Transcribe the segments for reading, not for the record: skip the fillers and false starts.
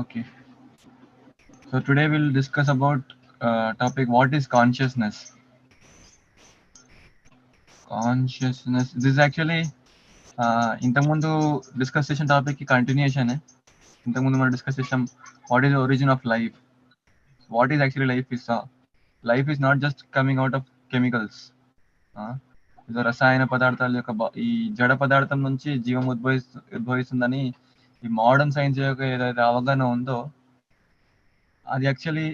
Okay. So today we'll discuss about topic what is consciousness. Consciousness. This is actually ఇంతకుముందు discuss చేసిన topic కి continuation. ఇంతకుముందు మనం discuss చేసాం what is origin of life. What is actually life is not just coming out of chemicals. ఇది రసాయన పదార్థాల యొక్క ఈ జడ పదార్థం నుంచి జీవం ఉద్భవిస్తుందని ఈ మోడర్న్ సైన్స్ యొక్క ఏదైతే అవగాహన ఉందో అది యాక్చువల్లీ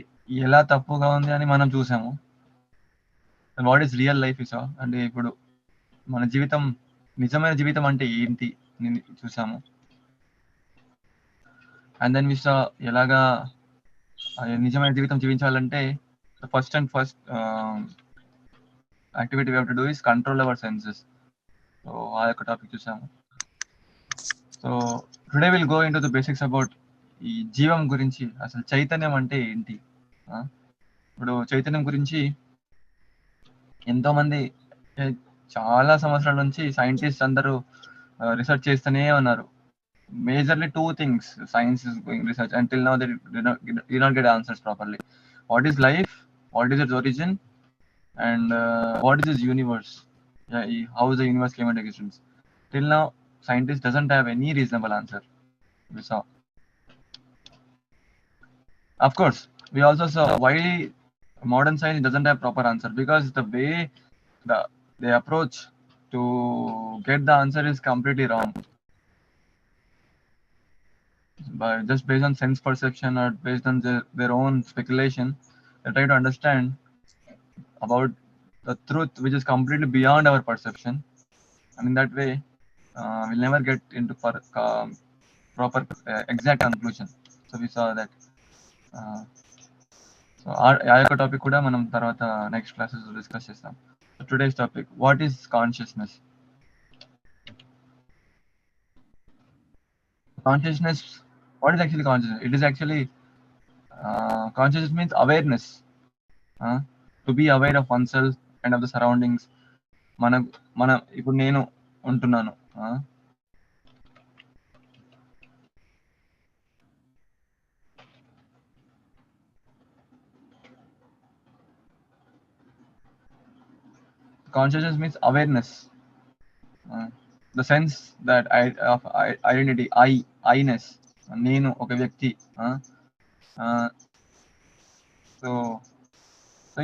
ఎలా తప్పుగా ఉంది అని మనం చూసాము. What is real life is అంటే ఇప్పుడు మన జీవితం, నిజమైన జీవితం అంటే ఏంటి చూసాము. అండ్ దెన్ విసా ఎలాగా నిజమైన జీవితం జీవించాలంటే first activity we have to do is control our senses. So ఆ యొక్క టాపిక్ చూసాము. So today will go in to the basics about ఈ జీవం గురించి. అసలు చైతన్యం అంటే ఏంటి? ఇప్పుడు చైతన్యం గురించి ఎంతో మంది చాలా సంవత్సరాల నుంచి సైంటిస్ట్ అందరూ రీసెర్చ్ చేస్తూనే ఉన్నారు. Majorly two things science is going research until now they did not get answers properly. What is life, what is its origin, and what is this universe? How the universe came into existence. Till now scientists doesn't have any reasonable answer. We saw, of course, we also saw why modern science doesn't have proper answer, because the way they approach to get the answer is completely wrong. Just based on sense perception or based on their own speculation, they try to understand about the truth which is completely beyond our perception, and in that way we'll never get into proper exact conclusion. So we saw that. So ఆ యొక్క topic కూడా మనం తర్వాత next classes discuss చేస్తాం. So today's topic, what is consciousness? What is actually consciousness? It is actually consciousness means awareness. To be aware of oneself and of the surroundings. మన ఇప్పుడు నేను ఉంటున్నాను, consciousness means awareness, the sense that of identity, I-ness, నేను ఒక వ్యక్తి. So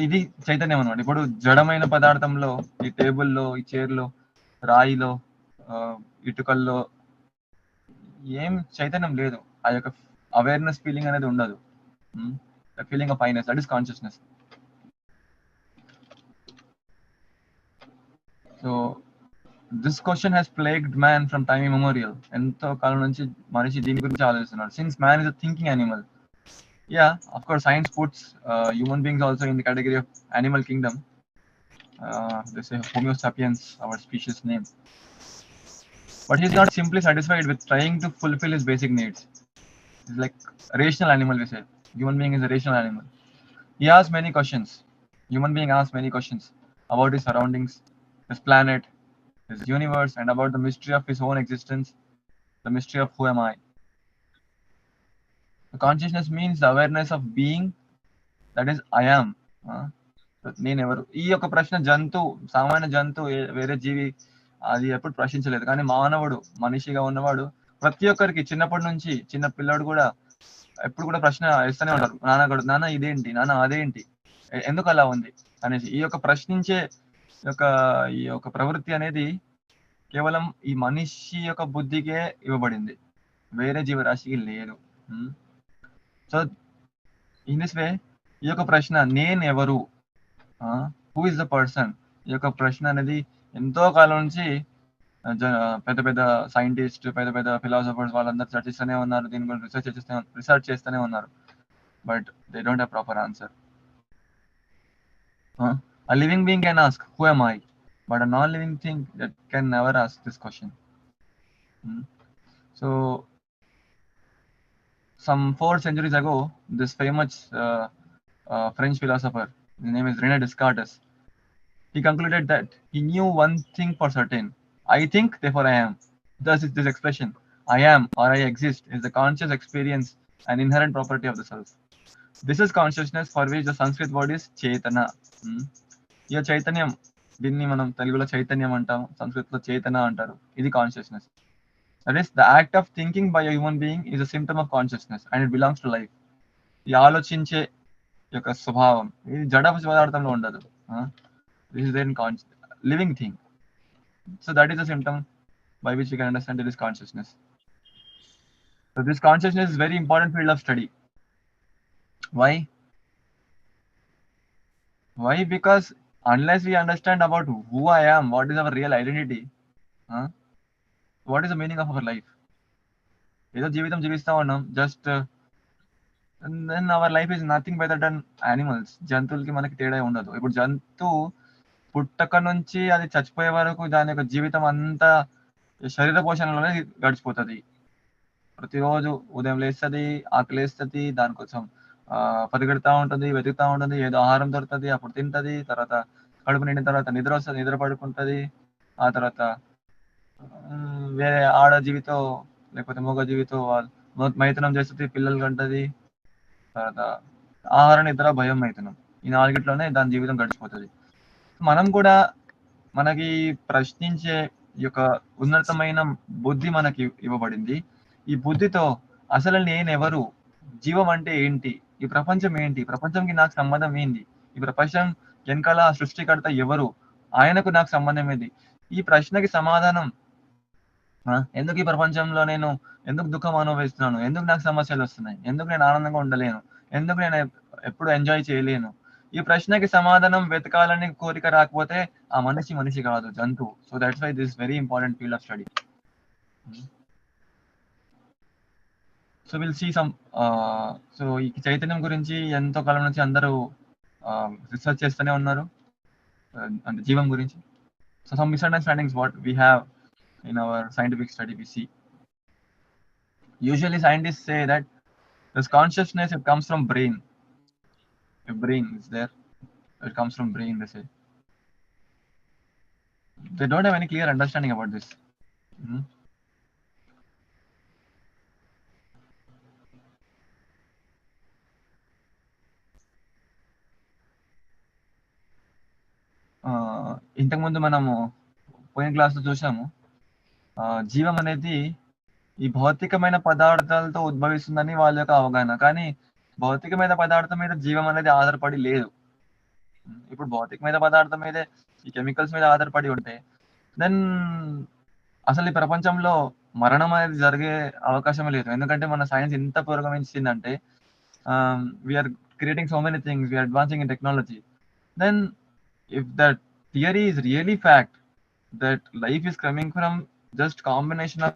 ఇది చైతన్యం అన్నమాట. ఇప్పుడు జడమైన పదార్థంలో, ఈ టేబుల్లో, ఈ చైర్లో, రాయిలో, ఇటుకల్లో ఏం చైతన్యం లేదు. ఆ యొక్క అవేర్నెస్ ఫీలింగ్ అనేది ఉండదు. Feeling of Iness, that is consciousness. So this question has plagued man from time immemorial. ఎంతో కాలం నుంచి మనిషి దీని గురించి ఆలోచిస్తున్నాడు. Since man is a thinking animal. Yeah, of course, science puts human beings also in the category of animal kingdom. They say Homo sapiens, our species name. But he's not simply satisfied with trying to fulfill his basic needs. He's like a rational animal, we say. Human being is a rational animal. He asks many questions. Human being asks many questions about his surroundings, his planet, his universe, and about the mystery of his own existence, the mystery of who am I. Consciousness means the awareness of being, that is I am. నేను ఎవరు? ఈ యొక్క ప్రశ్న సామాన్య జంతువు, వేరే జీవి అది ఎప్పుడు ప్రశ్నించలేదు. కానీ మానవుడు, మనిషిగా ఉన్నవాడు ప్రతి ఒక్కరికి చిన్నప్పటి నుంచి, చిన్న పిల్లాడు కూడా ఎప్పుడు కూడా ప్రశ్న వేస్తూనే ఉంటారు. నాన్న ఇదేంటి, నాన్న అదేంటి, ఎందుకు అలా ఉంది అనేసి. ఈ యొక్క ప్రశ్నించే ఈ యొక్క ప్రవృత్తి అనేది కేవలం ఈ మనిషి యొక్క బుద్ధికే ఇవ్వబడింది, వేరే జీవరాశికి లేదు. సో ఇన్ దిస్ వే ఈ యొక్క ప్రశ్న నేను ఎవరు, హూ ఇస్ ద పర్సన్, ఈ యొక్క ప్రశ్న అనేది ఎంతో కాలం నుంచి పెద్ద పెద్ద సైంటిస్ట్, పెద్ద పెద్ద ఫిలాసఫర్స్ వాళ్ళందరూ చర్చిస్తూనే ఉన్నారు. దీని గురించి రీసెర్చ్ చేస్తూనే ఉన్నారు. But they don't have proper answer. A living being can ask who am I, but a non-living thing that can never ask this question. So some 4 centuries ago, this famous French philosopher, his name is René Descartes, he concluded that he knew one thing for certain: I think, therefore I am. Thus is this expression, I am or I exist, is the conscious experience an inherent property of the self. This is consciousness, for which the Sanskrit word is chetana. Hmm. ఇక చైతన్యం, దీన్ని మనం తెలుగులో చైతన్యం అంటాం, సంస్కృతిలో చేతన అంటారు. ఇది consciousness. That is the act of thinking by a human being is a symptom of consciousness and it belongs to life. ఈ ఆలోచించే యొక్క స్వభావం ఇది జడ పదార్థంలో ఉండదు. This is then living thing. So that is the symptom by which we can understand it is consciousness. So this consciousness is very important field of study. Why? Why? Because unless we understand about who I am, what is our real identity, huh? What is the meaning of our life? ఏదో జీవితం జీవిస్తా ఉన్నాం, just then our life is nothing better than animals. జంతువులకి మనకి తేడా ఉండదు. ఇప్పుడు జంతువు పుట్టక నుంచి అది చచ్చిపోయే వరకు దాని యొక్క జీవితం అంతా శరీర పోషణలోనే గడిచిపోతుంది. ప్రతిరోజు ఉదయం లేస్తుంది, ఆకలి వేస్తుంది, దానికోసం పరిగెడతా ఉంటుంది, వెతుకుతా ఉంటుంది, ఏదో ఆహారం దొరుకుతుంది, అప్పుడు తింటది, తర్వాత కడుపు నిండిన తర్వాత నిద్ర వస్తుంది, నిద్ర పడుకుంటుంది, ఆ తర్వాత వేరే ఆడ జీవితో లేకపోతే మగ జీవితో మైథునం చేస్తుంది, పిల్లలు కంటది, తర్వాత ఆహార నిద్ర భయం మైథునం, ఈ నాలుగిట్లోనే దాని జీవితం గడిచిపోతుంది. మనం కూడా మనకి ప్రశ్నించే ఈ యొక్క ఉన్నతమైన బుద్ధి మనకి ఇవ్వబడింది. ఈ బుద్ధితో అసలు నేనెవరు, జీవం అంటే ఏంటి, ఈ ప్రపంచం ఏంటి, ప్రపంచంకి నాకు సంబంధం ఏంటి, ఈ ప్రపంచం వెనకాల సృష్టికర్త ఎవరు, ఆయనకు నాకు సంబంధం ఏంటి, ఈ ప్రశ్నకి సమాధానం ఎందుకు ఈ ప్రపంచంలో నేను ఎందుకు దుఃఖం అనుభవిస్తున్నాను, ఎందుకు నాకు సమస్యలు వస్తున్నాయి, ఎందుకు నేను ఆనందంగా ఉండలేను, ఎందుకు నేను ఎప్పుడు ఎంజాయ్ చేయలేను, ఈ ప్రశ్నకి సమాధానం వెతకాలని కోరిక రాకపోతే ఆ మనిషి కాదు, జంతువు. So that's why this very important field of study. So will see some. So ఈ చైతన్యం గురించి ఎంతో కాలం నుంచి అందరూ రీసెర్చ్ చేస్తూనే ఉన్నారు, అంటే జీవం గురించి. So some misunderstandings what we have in our scientific study we see. Usually scientists say that this consciousness, it comes from brain. If brain is there, it comes from brain, they say. They don't have any clear understanding about this. ఇంతకుముందు మనము పోయిన క్లాస్లో చూసాము, జీవం అనేది ఈ భౌతికమైన పదార్థాలతో ఉద్భవిస్తుందని వాళ్ళ యొక్క అవగాహన. కానీ భౌతికమైన పదార్థం మీద జీవం అనేది ఆధారపడి లేదు. ఇప్పుడు భౌతికమైన పదార్థం మీదే, ఈ కెమికల్స్ మీద ఆధారపడి ఉంటే దెన్ అసలు ఈ ప్రపంచంలో మరణం అనేది జరిగే అవకాశమే లేదు. ఎందుకంటే మన సైన్స్ ఎంత పురోగమించిందంటే we're creating so many things, we're advancing in technology. Then if that theory is really fact, that life is coming from just combination of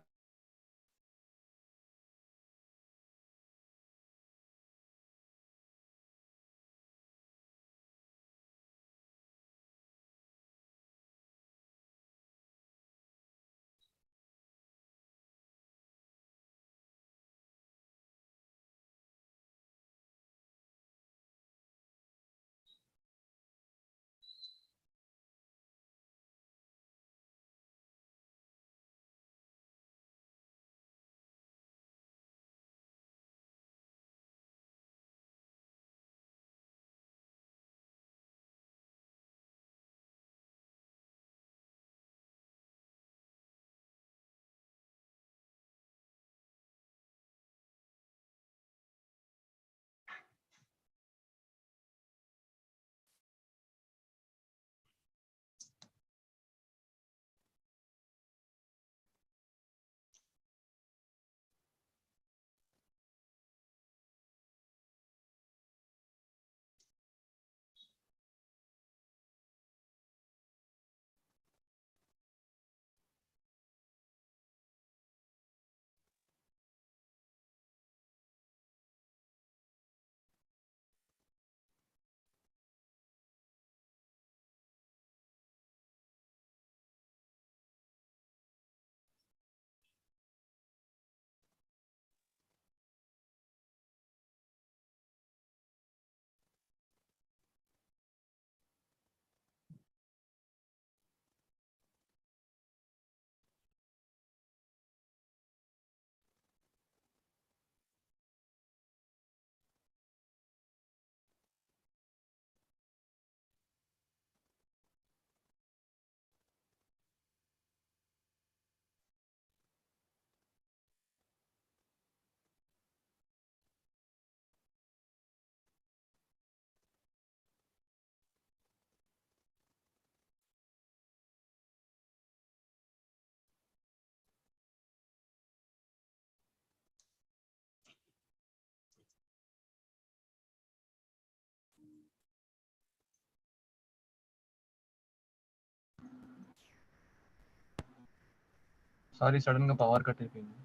sorry, sudden గా పవర్ కట్ అయిపోయింది.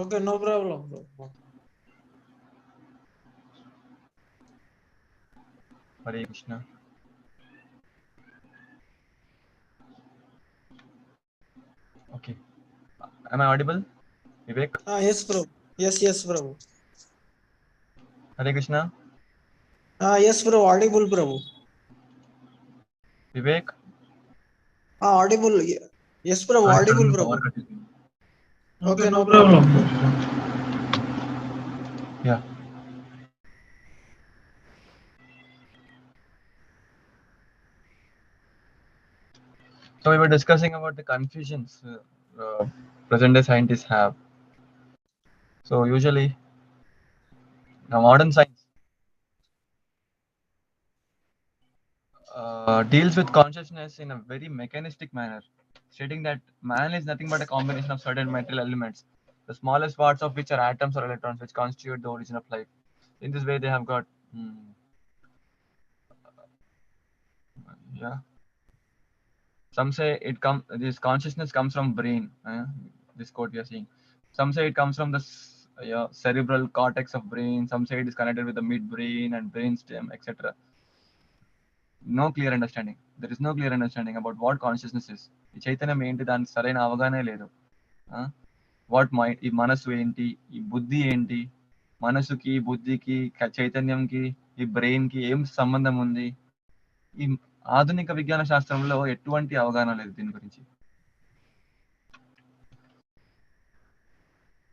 Okay, no problem, bro. Hare Krishna. Okay, am I audible, Vivek? Yes, bro. Yes, bro. Hare Krishna. Yes, bro. Audible, bro. Vivek. Audible. Yes, bro. Sorry, Audible, sudden గా bro. Power cut అయిపోయింది. Okay, no problem, bro. Yeah. So we were discussing about the confusions present day scientists have. So usually, now modern science deals with consciousness in a very mechanistic manner, stating that man is nothing but a combination of certain material elements, the smallest parts of which are atoms or electrons, which constitute the origin of life. In this way, they have got, yeah. Some say this consciousness comes from brain. This quote we are seeing. Some say it comes from the cerebral cortex of brain. Some say it is connected with the midbrain and brainstem, etc. No clear understanding. There is no clear understanding about what consciousness is. ఈ చైతన్యం ఏంటి, దానికి సరైన అవగాహన లేదు. What mind, ఈ మనసు ఏంటి, ఈ బుద్ధి ఏంటి, మనసుకి బుద్ధికి చైతన్యంకి ఈ బ్రెయిన్ కి ఏం సంబంధం ఉంది, ఈ ఆధునిక విజ్ఞాన శాస్త్రంలో ఎటువంటి అవగాహన లేదు దీని గురించి.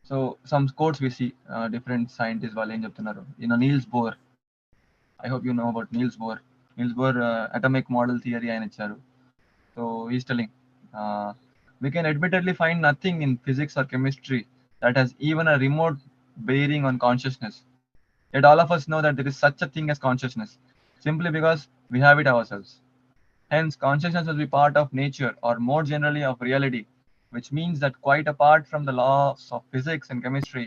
So some quotes we see different scientist వాళ్ళు ఏం చెప్తున్నారు. Niels Bohr, I hope you know about Niels Bohr. Niels Bohr atomic model theory ఆయన ఇచ్చారు. So is telling we can admittedly find nothing in physics or chemistry that has even a remote bearing on consciousness. Yet all of us know that there is such a thing as consciousness, simply because we have it ourselves. Hence, consciousness will be part of nature, or more generally of reality, which means that quite apart from the laws of physics and chemistry,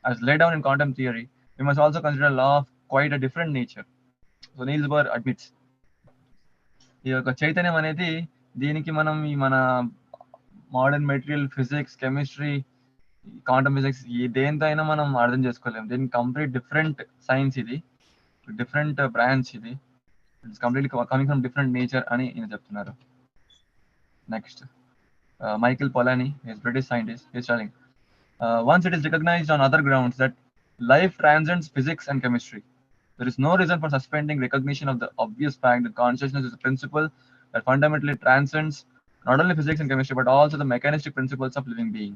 as laid down in quantum theory, we must also consider a law of quite a different nature. So Niels Bohr admits, ఈ యొక్క చైతన్యం అనేది దీనికి మనం ఈ మన modern material, physics, chemistry, quantum physics దేంతో అయినా మనం అర్థం చేసుకోలేము. దీనికి కంప్లీట్ డిఫరెంట్ సైన్స్, ఇది డిఫరెంట్ బ్రాంచ్, ఇది it's completely coming from different nature అని ఈయన చెప్తున్నారు. Next, Michael Polanyi is British scientist. He's telling, once it is recognized on other grounds that life transcends physics and chemistry, there is no reason for suspending recognition of the obvious fact that consciousness is a principle that fundamentally transcends not only physics and chemistry but also the mechanistic principles of living being.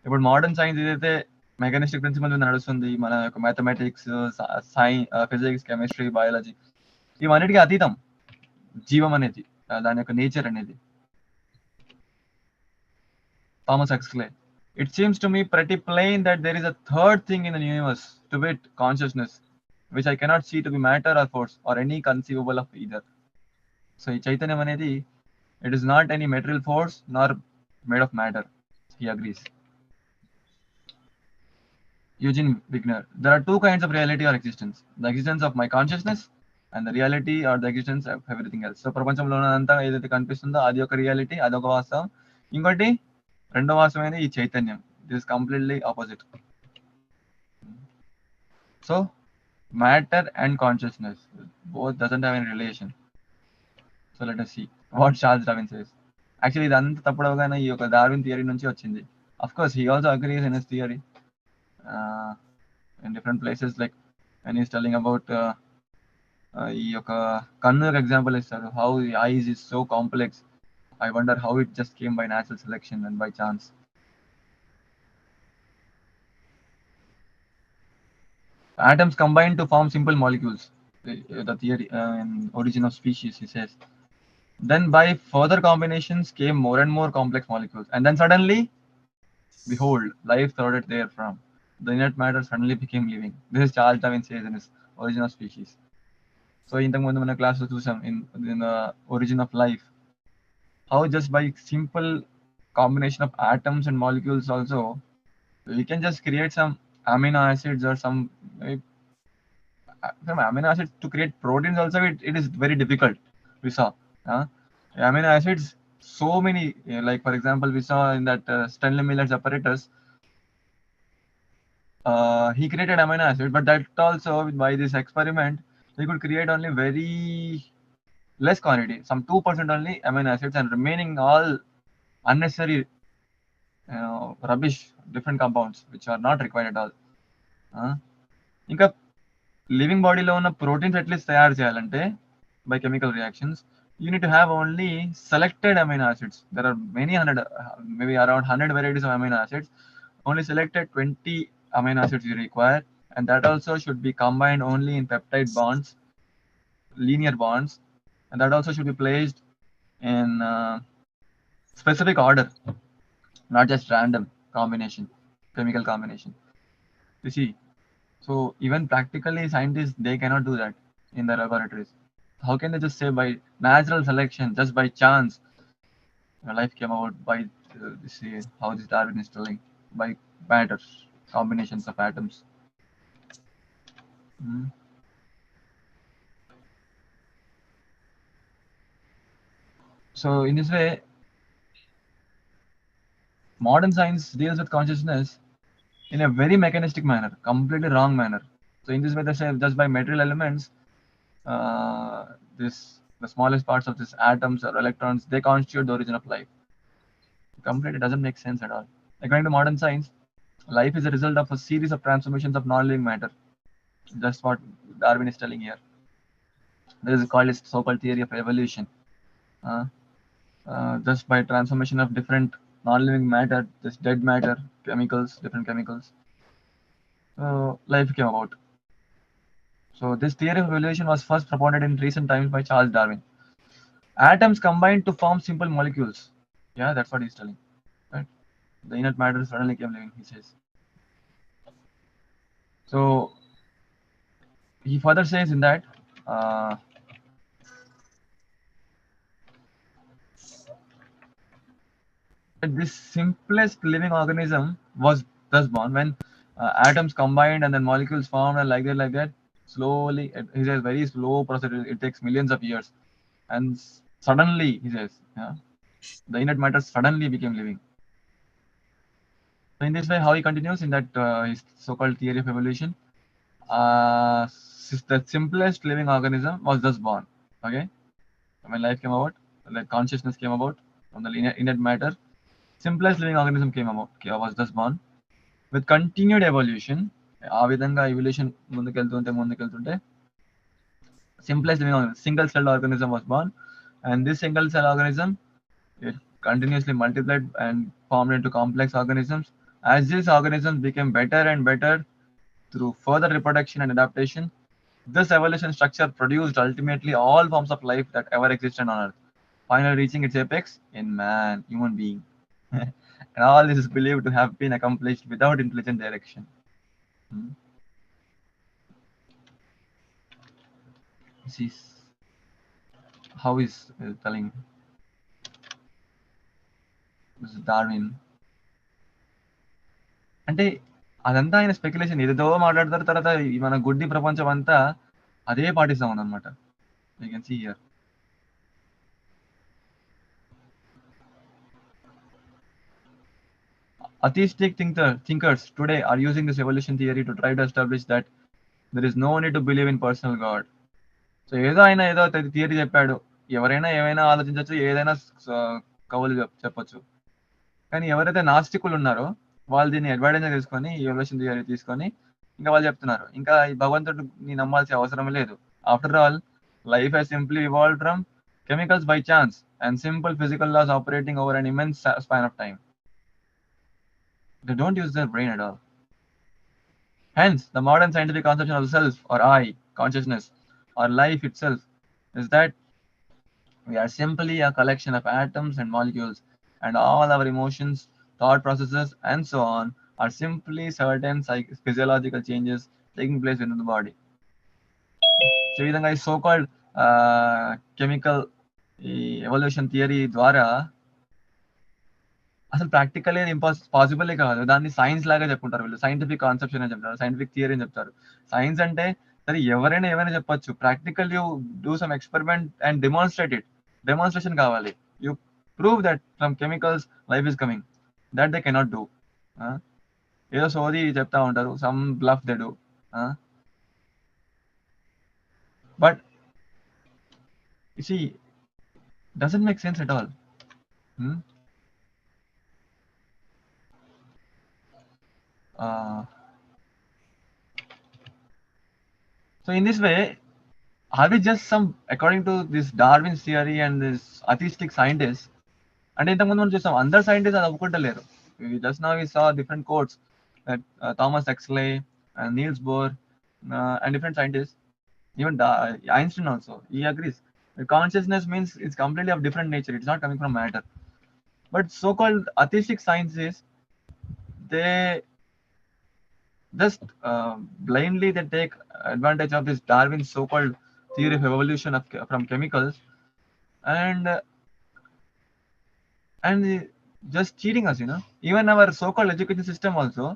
ఇప్పుడు modern science ఏదైతే mechanistic principal మీద నడుస్తుంది, మన యొక్క mathematics, physics, chemistry, biology, ఇవన్నిటికీ అతీతం జీవం అనేది, దాని యొక్క నేచర్ అనేది. Thomas Huxley, it seems to me pretty plain that there is a third thing in the universe, to wit consciousness, which I cannot see to be matter or force or any conceivable of either. So ఈ చైతన్యం అనేది, it is not any material force nor made of matter. He agrees. Eugene Wigner, there are two kinds of reality or existence: the existence of my consciousness and the reality or the existence of everything else. So ప్రపంచంలో ఉన్నదంతా ఏదైతే కనిపిస్తుందో అది ఒక reality, అదొక వాస్తవం. ఇంకోటి రెండో వాస్తవమైన ఈ చైతన్యం, this completely opposite. So matter and consciousness both doesn't have any relation. So let us see what Charles Darwin says. Actually ఇదంతా తప్పుడు అవగానే ఈ యొక్క డార్విన్ థియరీ నుంచి వచ్చింది. Of course he also agrees in his theory in different places, like when he's telling about ఈ యొక్క కన్ను యొక్క ఎగ్జాంపుల్ ఇస్తారు. How the eyes is so complex, I wonder how it just came by natural selection and by chance. Atoms combine to form simple molecules, the theory in Origin of Species, he says. Then by further combinations came more and more complex molecules, and then suddenly, behold, life started therefrom. The inert matter suddenly became living. This is Charles Darwin says in his Origin of Species. So ఇంతకు ముందు మన class లో చూసాం in the Origin of Life, how just by simple combination of atoms and molecules also we can just create some amino acids or some amino acids. To create proteins also it is very difficult, we saw. Amino acids so many, like for example, we saw in that Stanley Miller's apparatus, he created amino acid, but that also by this experiment he could create only very less quantity, some 2% only amino acids, and remaining all unnecessary rubbish, different compounds which are not required at all. ఇంకా living బాడీలో ఉన్న proteins at least తయారు చేయాలంటే by chemical reactions, you need to have only selected amino acids. There are many hundred, maybe around 100 varieties of amino acids. Only selected 20 amino acids you require, and that also should be combined only in peptide bonds, linear bonds, and that also should be placed in specific order, not just random combination, chemical combination. You see, so even practically scientists, they cannot do that in the laboratories. How can they just say by natural selection, just by chance, life came about by see how this Darwin is telling, by matter, combinations of atoms. So in this way, modern science deals with consciousness in a very mechanistic manner, completely wrong manner. So in this way, they say just by material elements, the smallest parts of these atoms or electrons, they constitute the origin of life. Completely doesn't make sense at all. According to modern science, life is a result of a series of transformations of non-living matter. That's what Darwin is telling here. This is called its so-called theory of evolution. Just by transformation of different non-living matter, this dead matter, chemicals, different chemicals, life came about. So this theory of evolution was first propounded in recent times by Charles Darwin. Atoms combined to form simple molecules. Yeah, that's what he's telling. Right? The inert matter suddenly came living, he says. So he further says in that this simplest living organism was thus born when atoms combined and then molecules formed, and like that, slowly. He says very slow process. It takes millions of years, and suddenly, he says, the inert matter suddenly became living. So in this way, how he continues in that his so-called theory of evolution, the simplest living organism was thus born. Okay, when life came about, like consciousness came about from the inert matter, simplest living organism came about, was thus born. With continued evolution, ఆ విధంగా evolution ముందుకెళ్తుంటే simplest living organism, single celled organism was born, and this single cell organism, it continuously multiplied and formed into complex organisms. As these organisms became better and better through further reproduction and adaptation, this evolution structure produced ultimately all forms of life that ever existed on Earth, finally reaching its apex in man, human being. And all this is believed to have been accomplished without intelligent direction. This is how he's telling. This is Darwin. అంటే అదంతా ఆయన speculation, ఏదేదో మాట్లాడతారు, తర్వాత మన గుడ్డి ప్రపంచం అంతా అదే పాటిస్తాం అనమాట. You can see here. Atheistic thinkers today are using this evolution theory to try to establish that there is no need to believe in personal God. So ఏదో ఆయన ఏదో థియరీ చెప్పాడు, ఎవరైనా ఏమైనా ఆలోచించవచ్చు, ఏదైనా కవులు చెప్పొచ్చు. కానీ ఎవరైతే నాస్తికులు ఉన్నారో వాళ్ళు దీన్ని అడ్వాంటేజ్ తీసుకొని, ఎవల్యూషన్ థియరీ తీసుకొని ఇంకా వాళ్ళు చెప్తున్నారు, ఇంకా ఈ భగవంతుడు నీ నమ్మాల్సిన అవసరం లేదు. After all, life has simply evolved from chemicals by chance and simple physical laws operating over an immense span of time. They don't use their brain at all. Hence, the modern scientific conception of self, or I, consciousness, or life itself, is that we are simply a collection of atoms and molecules, and all our emotions, thought processes, and so on are simply certain physiological changes taking place within the body. So, ఈ విధంగా ఈ so-called chemical evolution theory ద్వారా అసలు practically possible కాదు. దాన్ని science లాగా చెప్పుకుంటారు వీళ్ళు, సైంటిఫిక్ కాన్సెప్షన్ అని చెప్తారు, సైంటిఫిక్ థియరీ అని చెప్తారు. సైన్స్ అంటే సరే ఎవరైనా ఏమైనా చెప్పొచ్చు, practical you do some experiment and demonstrate it. Demonstration కావాలి. You prove that from chemicals life is coming. That they cannot do. ఏదో సోది చెప్తా ఉంటారు, some bluff they do. But you see, doesn't make sense at all. So in this way, are we just some, according to this Darwin's theory and this atheistic scientists, అంటే ఇంతకుముందు మనం చూసాం అందరు scientist అది ఒప్పుకుంటలేరు. Just now we saw different quotes that Thomas Huxley and Niels Bohr and different scientists, even Einstein also, he agrees that consciousness means it's completely of different nature, it's not coming from matter. But so-called atheistic scientists, they just blindly they take advantage of this Darwin's so-called theory of evolution from chemicals, and just cheating us, even our so-called education system also,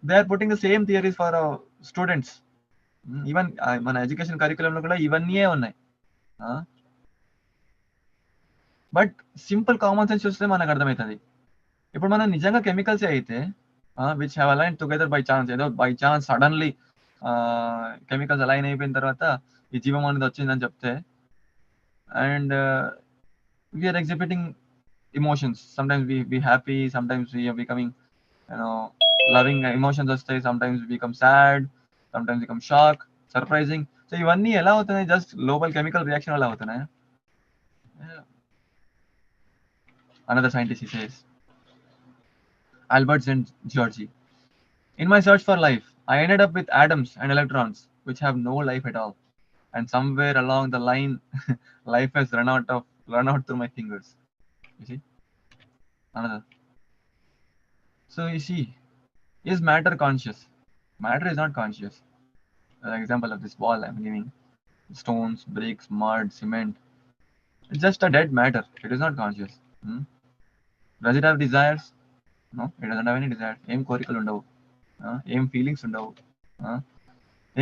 they are putting the same theories for our students. Even మన education కరికులంలో కూడా ఇవన్నీ ఉన్నాయి. But simple common sense చూస్తే మనకు అర్థమవుతుంది. ఇప్పుడు మనం నిజంగా కెమికల్స్ అయితే which have align together by chance, ఏదో by chance suddenly chemicals align అయిపోయిన తర్వాత ఈ జీవం అనేది వచ్చిందని చెప్తే, and we're exhibiting emotions. Sometimes we be happy, sometimes we are becoming, loving emotions వస్తాయి, sometimes we become sad, sometimes become shock, surprising. So ఇవన్నీ ఎలా అవుతున్నాయి? జస్ట్ లోపల కెమికల్ రియాక్షన్ వల్ల అవుతున్నాయి. Another scientist, he says, Albert and Georgie, in my search for life I ended up with atoms and electrons which have no life at all, and somewhere along the line life has run out through my fingers. You see, another. So you see, is matter conscious? Matter is not conscious. An example of this ball I'm giving: stones, bricks, mud, cement. It's just a dead matter. It is not conscious. Does it have desires? No, it doesn't have any desires. Aim కోరికలు ఉండవు, ఏం feelings ఉండవు,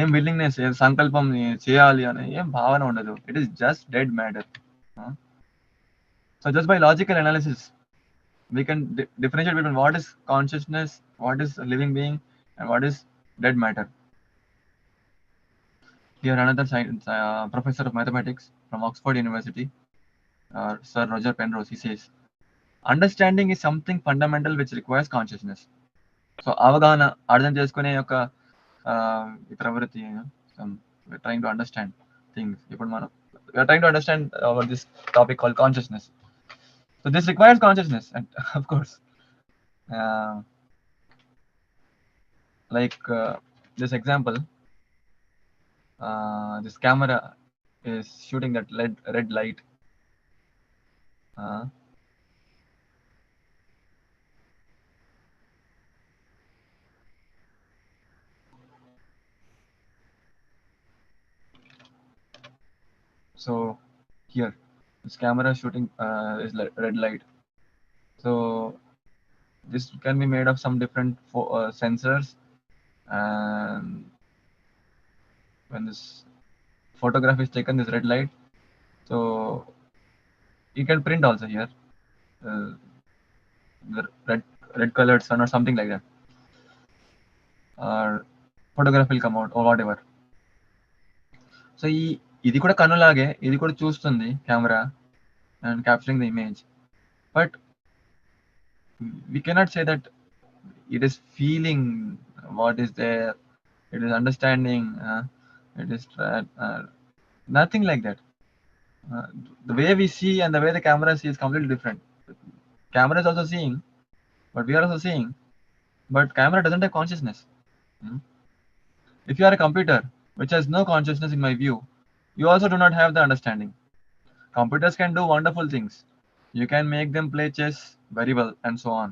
ఏం willingness, ఏం సంకల్పం చేయాలి అనే ఏం భావన ఉండదు. It is just dead matter. So just by logical analysis we can differentiate between what is consciousness, what is a living being, and what is dead matter. Here another professor of mathematics from Oxford University, Sir Roger Penrose, he says, understanding is something fundamental which requires consciousness. So అవగాహన, అర్థం చేసుకునే యొక్క ప్రవృత్తి, we're trying to understand things. ఇప్పుడు మనం we're trying to understand about this topic called consciousness. So this requires consciousness, and of course, like this example, this camera is shooting that red light. So here, this camera shooting is red light. So this can be made of some different sensors, and when this photograph is taken, this red light, so you can print also here the red colored sun or something like that, or photograph will come out or whatever. So ఇది కూడా కన్నులాగే, ఇది కూడా చూస్తుంది camera and capturing the image, but we cannot say that it is feeling what is there, it is understanding, it is nothing like that. The way we see and the way the camera sees is completely different. Camera is also seeing, but we are also seeing, but camera doesn't have consciousness. If you are a computer which has no consciousness, in my view, you also do not have the understanding. Computers can do wonderful things. You can make them play chess very well and so on.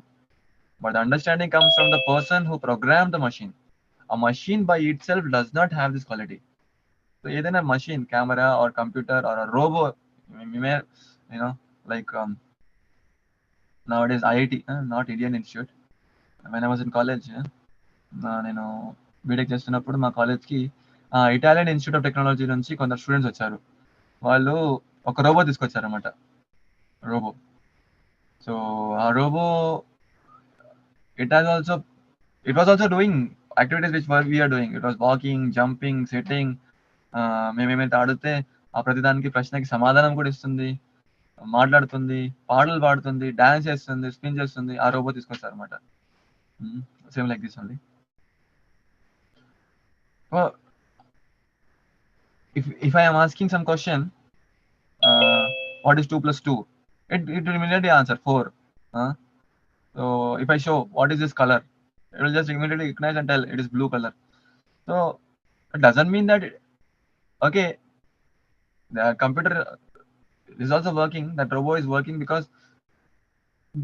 But the understanding comes from the person who programmed the machine. A machine by itself does not have this quality. So either a machine, camera or computer or a robot, you may, like nowadays IIT, not Indian Institute. When I was in college, నేను BTech చేస్తున్నప్పుడు మా కాలేజ్కి Italian institute of technology నుంచి కొందరు students వచ్చారు. వాళ్ళు ఒక robo తీసుకొచ్చారన్నమాట. Robo So our robo, it was also doing activities which were we are doing. It was walking, jumping, sitting. మేమేమైతే ఆడితే ఆ ప్రతిదానికి ప్రశ్నకి సమాధానం కూడా ఇస్తుంది, మాట్లాడుతుంది, పాటలు పాడుతుంది, డాన్స్ చేస్తుంది, స్పిన్ చేస్తుంది. ఆ రోబో తీసుకొస్తారు అనమాట. Same like this only. If I am asking some question, what is 2 plus 2? It will immediately answer 4. So if I show what is this color, it will just immediately recognize and tell it is blue color. So it doesn't mean that okay, the computer is also working, that robot is working because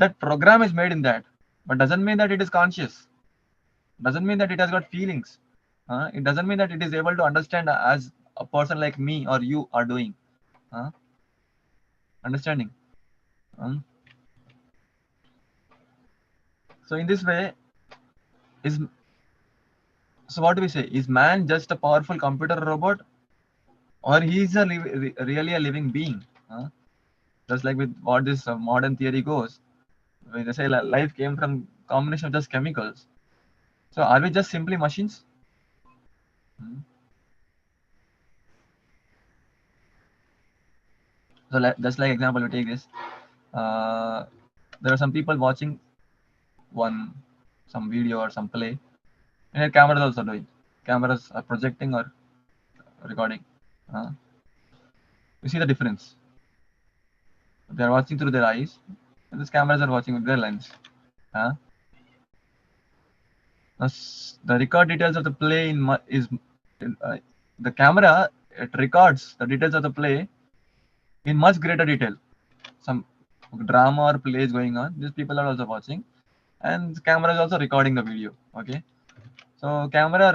that program is made in that, but doesn't mean that it is conscious, doesn't mean that it has got feelings. It doesn't mean that it is able to understand as a person like me or you are doing. Understanding. So in this way, so what do we say? Is man just a powerful computer robot, or he is really a living being? Just like with what this modern theory goes, when they say life came from combination of just chemicals. So are we just simply machines? So just like example, we take this. There are some people watching some video or some play, and cameras also doing. Cameras are projecting or recording. You see the difference. They are watching through their eyes, and these cameras are watching with their lens. The record details of the play the camera. It records the details of the play in much greater detail. Some drama or play is going on. These people are also watching, and the camera is also recording the video. Okay. So camera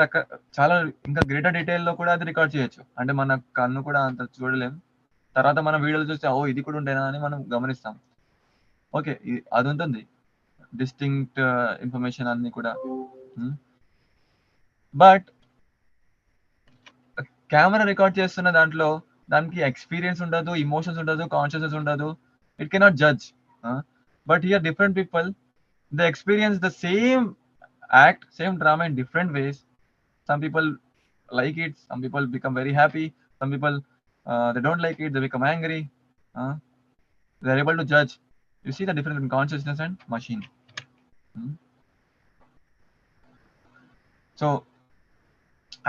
చాలా ఇంకా greater డీటెయిల్లో కూడా అది record చేయొచ్చు. అంటే మన కన్ను కూడా అంత చూడలేం. తర్వాత మనం వీడియోలు చూస్తే ఓ ఇది కూడా ఉండేనా అని మనం గమనిస్తాం. ఓకే, అది ఉంటుంది డిస్టింక్ట్ ఇన్ఫర్మేషన్ అన్ని కూడా. బట్ కెమెరా రికార్డ్ చేస్తున్న దాంట్లో దానికి ఎక్స్పీరియన్స్ ఉండదు, ఇమోషన్స్ ఉండదు, కాన్షియస్నెస్ ఉండదు. It cannot judge. But here different people they experience the same act, same drama in different ways. Some people like it, some people become very happy, some people they don't like it, they become angry. They are able to judge. You see the difference in consciousness and machine. So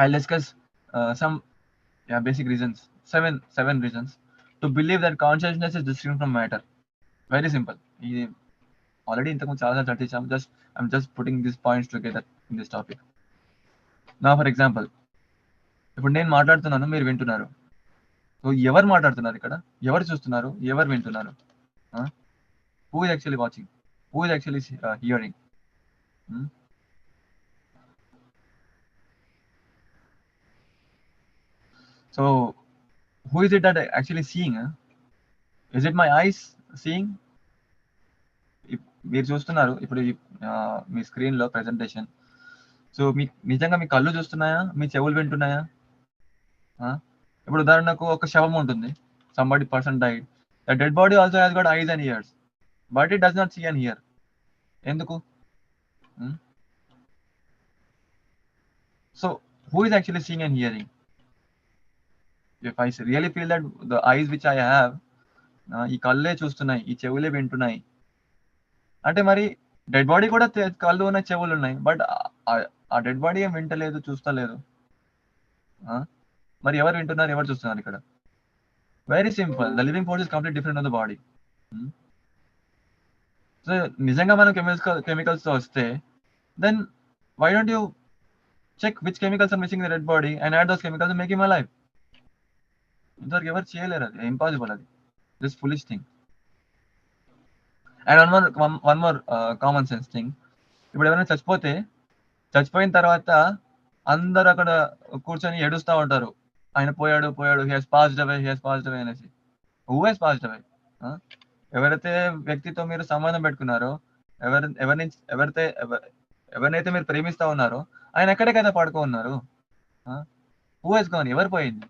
I'll discuss some basic reasons, seven reasons to believe that consciousness is distinct from matter. Very simple. Already ఇంతకుముందు చాలా చర్చించాం. I'm just putting these points together in this topic. Now for example, ఇప్పుడు నేను మాట్లాడుతున్నాను, మీరు వింటున్నారు. So ఎవరు మాట్లాడుతున్నారు ఇక్కడ, ఎవరు చూస్తున్నారు, ఎవరు వింటున్నారు? Who is actually watching? Who is actually hearing? So who is it that actually seeing? Is it my eyes seeing? మీరు చూస్తున్నారు ఇప్పుడు మీ స్క్రీన్ లో ప్రెజెంటేషన్. సో నిజంగా మీ కళ్ళు చూస్తున్నాయా, మీ చెవులు వింటున్నాయా? ఇప్పుడు ఉదాహరణకు ఒక శవం ఉంటుంది, somebody person died. The dead body also has got eyes and ears, but it does not see and hear. ఎందుకు? So who is actually seeing and hearing? If I really feel that the eyes which I have, ఈ కళ్ళే చూస్తున్నాయి, ఈ చెవులే వింటున్నాయి అంటే మరి dead body కూడా కళ్ళు ఉన్నాయి, చెవులు ఉన్నాయి, బట్ ఆ డెడ్ బాడీ ఏం వింటలేదు, చూస్తలేదు. మరి ఎవరు వింటున్నారు, ఎవరు చూస్తున్నారు ఇక్కడ? Very simple. The living force is complete different on the body. So నిజంగా మనం కెమికల్స్ తో వస్తే then why don't you check which chemicals are missing the dead body and add those chemicals and make him alive? ఇంతవరకు ఎవరు చేయలేరు. అది impossible. అది this foolish thing. And one more common sense thing. ఇప్పుడు ఎవరైనా చచ్చిపోయిన తర్వాత అందరు అక్కడ కూర్చొని ఏడుస్తూ ఉంటారు, ఆయన పోయాడు హీ హస్ పాస్డ్ అవే అనేసి. Who has passed away? ఎవరైతే వ్యక్తితో మీరు సంబంధం పెట్టుకున్నారో, ఎవరినైతే మీరు ప్రేమిస్తా ఉన్నారో ఆయన ఎక్కడే కదా పడుకో ఉన్నారు. Who has gone? ఎవరు పోయింది?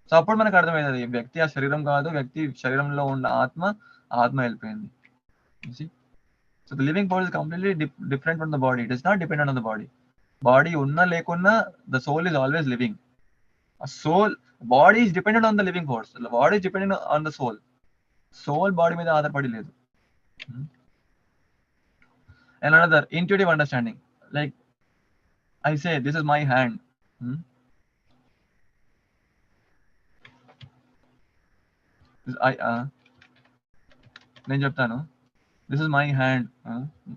సో అప్పుడు మనకు అర్థమవుతుంది వ్యక్తి ఆ శరీరం కాదు, వ్యక్తి శరీరంలో ఉన్న ఆత్మ ఆత్మ వెళ్ళిపోయింది. You see? So the living force is completely different from the body. It is not dependent on the body. Body ఉన్నా లేకున్నా the soul is always living. A soul, body is dependent on the living force. The body is dependent on the soul. Soul body మీద ఆధారపడి లేదు. And another intuitive understanding. Like I say, this is my hand. నేను చెప్తాను, this is my hand,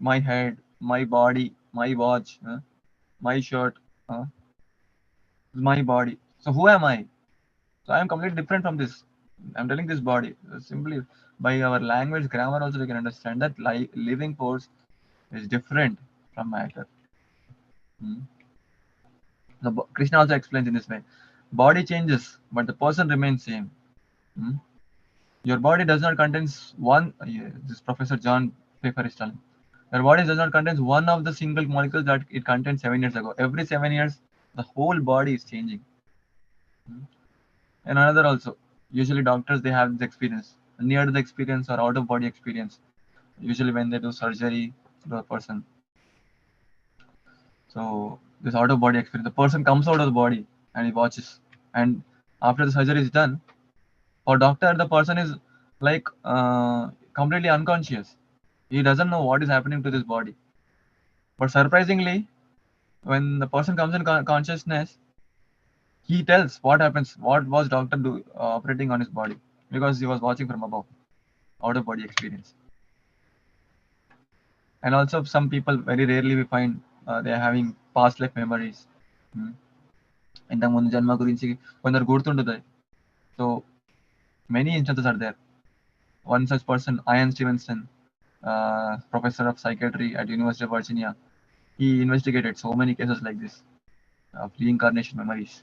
my head, my body, my watch, my shirt, this is my body. So who am I? So I am completely different from this. I'm telling this body. Simply by our language, grammar also we can understand that living force is different from matter. So Krishna also explains in this way. Body changes, but the person remains same. Your body does not contain one, this Professor John Pfeffer is telling. Your body does not contain one of the single molecules that it contained 7 years ago. Every 7 years, the whole body is changing. And another also, usually doctors, they have this experience, near to the experience or out of body experience, usually when they do surgery to a person. So this out of body experience, the person comes out of the body and he watches, and after the surgery is done, for doctor the person is like completely unconscious. He doesn't know what is happening to this body. But surprisingly, when the person comes in consciousness, he tells what happens, what was doctor operating on his body, because he was watching from above, out of body experience. And also some people, very rarely we find they are having past life memories. ఇంతకు ముందు జన్మ గురించి కొందరు గుర్తుంటుంది. So many instances are there. One such person, Ian Stevenson, professor of psychiatry at University of Virginia, he investigated so many cases like this of reincarnation memories.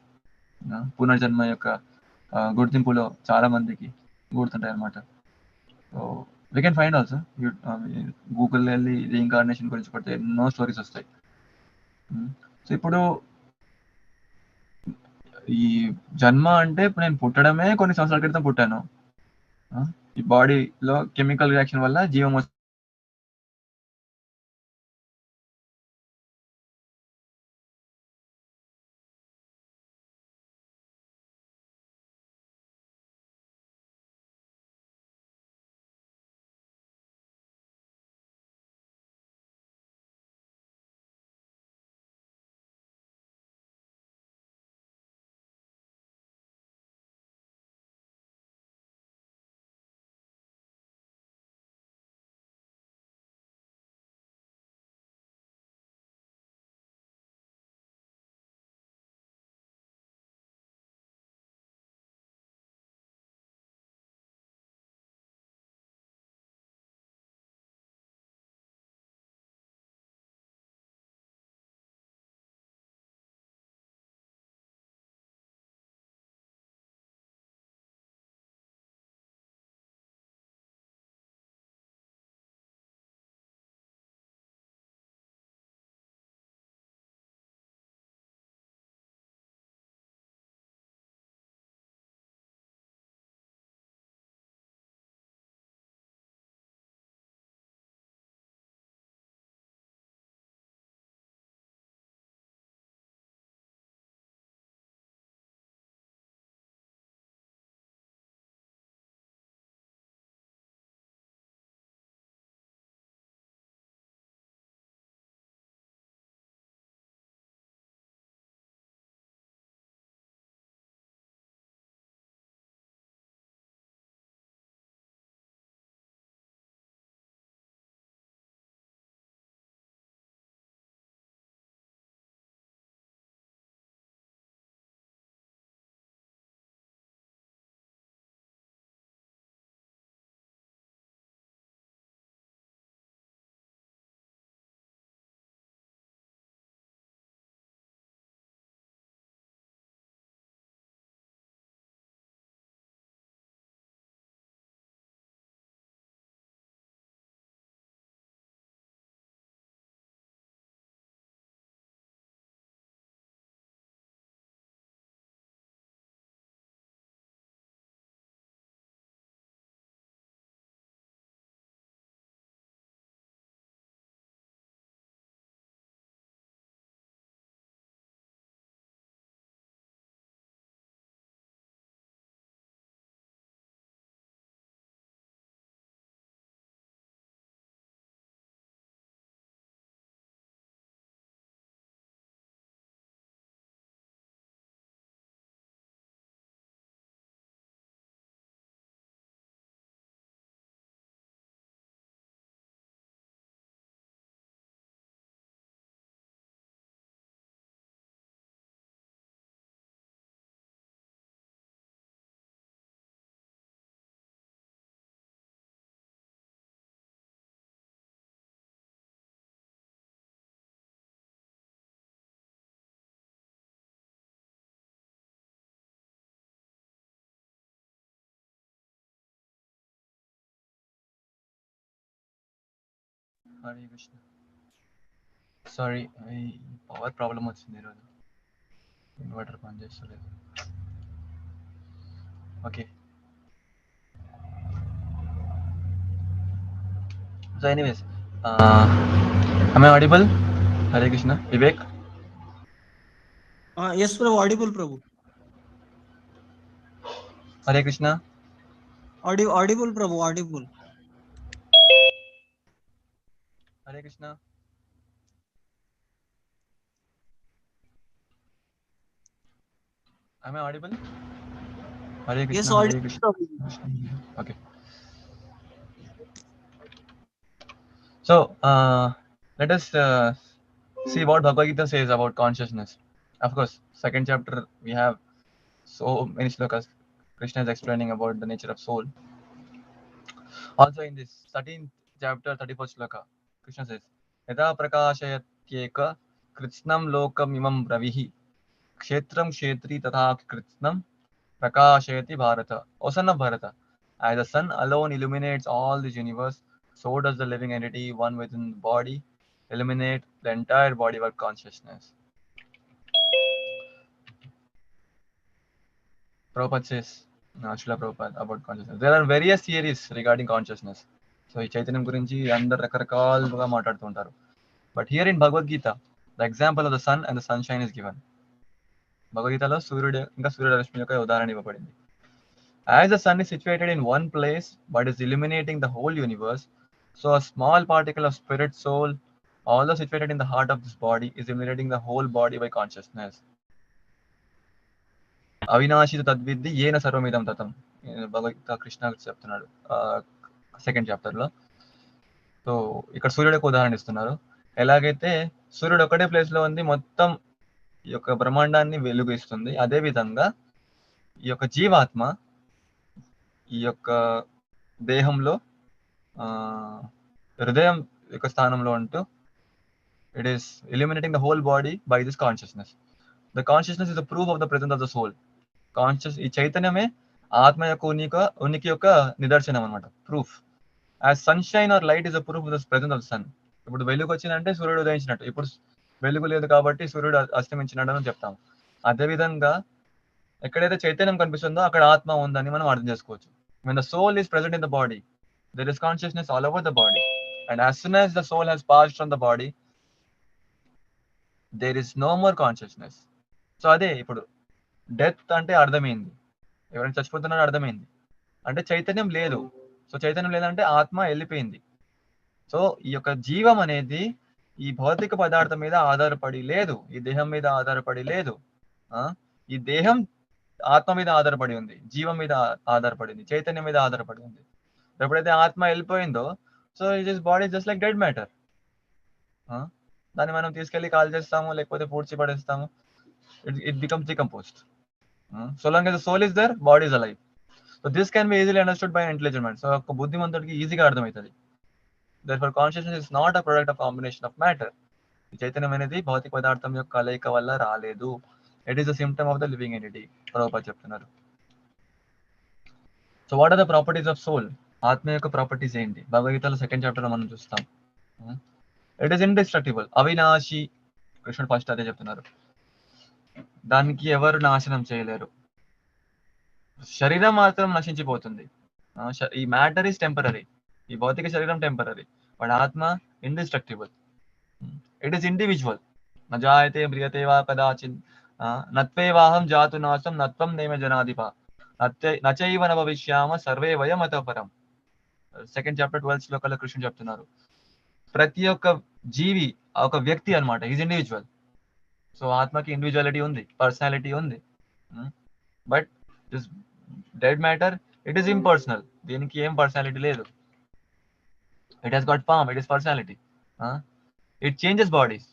పునర్జన్మ యొక్క గుర్తింపులో చాలా మందికి గుర్తుంటాయి అన్నమాట. So we can find also, Google వెళ్ళి reincarnation గురించి కొడితే ఎన్నో స్టోరీస్ వస్తాయి. సో ఇప్పుడు ఈ జన్మ అంటే ఇప్పుడు నేను పుట్టడమే కొన్ని సంవత్సరాల క్రితం పుట్టాను, ఈ బాడీలో కెమికల్ రియాక్షన్ వల్ల జీవం Hare Krishna. Sorry, power problem వచ్చింది ఈరోజు, ఇన్వర్టర్ పనిచేస్తలేదు. Okay, so anyways, am I audible? Hare Krishna. Vivek. Yes, Prabhu. Audible, Prabhu. Hare Krishna. Audible, Prabhu. Audible. Hare Krishna. am I audible? Hare Yes, Krishna. Hare audible, Krishna. Prabhu. Okay, so let us see what Bhagavad Gita says about consciousness. Of course, second chapter we have so many slokas. Krishna is explaining about the nature of soul. Also in this 13th chapter, 31st sloka, Krishna says, Yada prakashayatyeka kritsnam lokam imam ravihi kshetram kshetri tatha kritsnam prakashayati bharata. O son of Bharata, as the sun alone illuminates all this universe, so does the living entity, one within the body, illuminate the entire body of consciousness. Prabhupada says, Srila Prabhupada, about consciousness. There are various theories regarding consciousness. So ఈ చైతన్యం గురించి అందరు రకరకాలుగా మాట్లాడుతుంటారు. But here in Bhagavad Gita, the example of the sun and the sunshine is given. భగవద్గీతలో సూర్యుడు ఇంకా సూర్యరశ్మి యొక్క ఉదాహరణ ఇవ్వబడింది. As the sun is situated in one place but is illuminating the whole universe, so a small particle of spirit soul, although situated in the heart of this body, is illuminating the whole body by consciousness. అవినాశిత తద్విద్ది ఏన సర్వమిదం తతం, భగవద్గీత కృష్ణ చెప్తున్నాడు second chapter లో. So ఇక్కడ సూర్యుడికి ఉదాహరణ ఇస్తున్నారు. ఎలాగైతే సూర్యుడు ఒకటే ప్లేస్ లో ఉంది, మొత్తం ఈ యొక్క బ్రహ్మాండాన్ని వెలుగిస్తుంది, అదే విధంగా ఈ యొక్క జీవాత్మ ఈ యొక్క దేహంలో హృదయం యొక్క స్థానంలో ఉంటూ it is illuminating the whole body by this consciousness. The consciousness is the proof of the presence of the soul. ఈ చైతన్యమే ఆత్మ యొక్క ఉనికి యొక్క నిదర్శనం అనమాట, proof. As sunshine or light is the proof of the presence of sun. ఇప్పుడు వెలుగు వచ్చిందంటే సూర్యుడు ఉదయించినట్టు, ఇప్పుడు వెలుగు లేదు కాబట్టి సూర్యుడు అస్తమించినట్టు అని చెప్తాం. అదేవిధంగా ఎక్కడైతే చైతన్యం కనిపిస్తుందో అక్కడ ఆత్మ ఉందని మనం అర్థం చేసుకోవచ్చు. When the soul is present in the body, there is consciousness all over the body. And as soon as the soul has passed from the body, there is no more consciousness. So అదే ఇప్పుడు death అంటే అర్థమైంది, ఎవరైనా చచ్చిపోతున్నారో అర్థమైంది, అంటే చైతన్యం లేదు. So చైతన్యం లేదంటే ఆత్మ వెళ్ళిపోయింది. సో ఈ యొక్క జీవం అనేది ఈ భౌతిక పదార్థం మీద ఆధారపడి లేదు, ఈ దేహం మీద ఆధారపడి లేదు. ఈ దేహం ఆత్మ మీద ఆధారపడి ఉంది, జీవం మీద ఆధారపడింది, చైతన్యం మీద ఆధారపడి ఉంది. ఎప్పుడైతే ఆత్మ వెళ్ళిపోయిందో, so it body just like dead matter. దాన్ని మనం తీసుకెళ్లి కాల్ చేస్తాము, లేకపోతే పూడ్చి పడేస్తాము, it becomes decomposed. So long as the soul is there, body is alive. So this can be easily understood by an intelligent mind. So ఒక బుద్ధిమంతుడికి ఈజీగా అర్థమవుతుంది. Therefore consciousness is not a product of combination of matter. ఈ చైతన్యం అనేది భౌతిక పదార్థం యొక్క కలయిక వల్ల రాలేదు. It is a symptom of the living entity. Prabhupada చెప్తున్నారు. So what are the properties of soul? ఆత్మ యొక్క ప్రాపర్టీస్ ఏంటి? భగవద్గీతలో సెకండ్ చాప్టర్ లో మనం చూస్తాం. It is ఇండిస్ట్రక్టిబుల్, Avinashi. కృష్ణుడు ఫస్ట్ అదే చెప్తున్నారు, దానికి ఎవరు నాశనం చేయలేరు. శరీరం మాత్రం నశించిపోతుంది. ఈ మ్యాటర్ ఈస్ టెంపరరీ, ఈ భౌతిక శరీరం టెంపరరీ, బట్ ఆత్మ ఇండిస్ట్రక్టిబుల్. It is individual. నజాయతే మ్రియతే వా కదాచిన్ నత్వేవాహం జాతు నాశం నత్వం నేమ జనాధిప నచైవ న భవిష్యామ సర్వే వయం అతః పరం. సెకండ్ చాప్టర్ 12th శ్లోకంలో కృష్ణుడు చెప్తున్నారు, ప్రతి ఒక్క జీవి ఒక వ్యక్తి అనమాట, ఈజ్ ఇండివిజువల్. సో ఆత్మకి ఇండివిజువాలిటీ ఉంది, పర్సనాలిటీ ఉంది. But this dead matter, it is impersonal. దీనికి ఏం పర్సనాలిటీ లేదు. It has got form, it is personality. It changes bodies.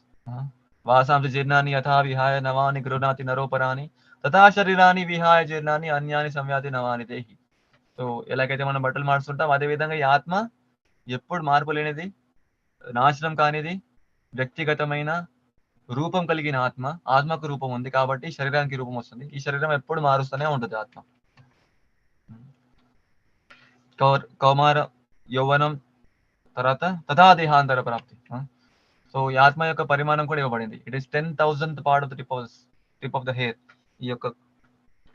వాసాంసి జీర్ణాన్ని యథా విహాయ నవాని గృహ్ణాతి నరోపరాని తథా శరీరాన్ని విహాయ జీర్ణాన్ని అన్యాని సంవ్యాతి నవాని దేహి. సో ఎలాగైతే మనం బట్టలు మార్చుకుంటాం, అదే విధంగా ఈ ఆత్మ ఎప్పుడు మార్పు లేనిది, నాశనం కానిది, వ్యక్తిగతమైన రూపం కలిగిన ఆత్మ. ఆత్మకు రూపం ఉంది కాబట్టి శరీరానికి రూపం వస్తుంది. ఈ శరీరం ఎప్పుడు మారుస్తూనే ఉంటుంది ఆత్మ. కౌమార యౌవనం తర్వాత తథా దేహాంతర ప్రాప్తి. సో ఈ ఆత్మ యొక్క పరిమాణం కూడా ఇవ్వబడింది. It is 10,000th part of the tip of the hair. ఈ యొక్క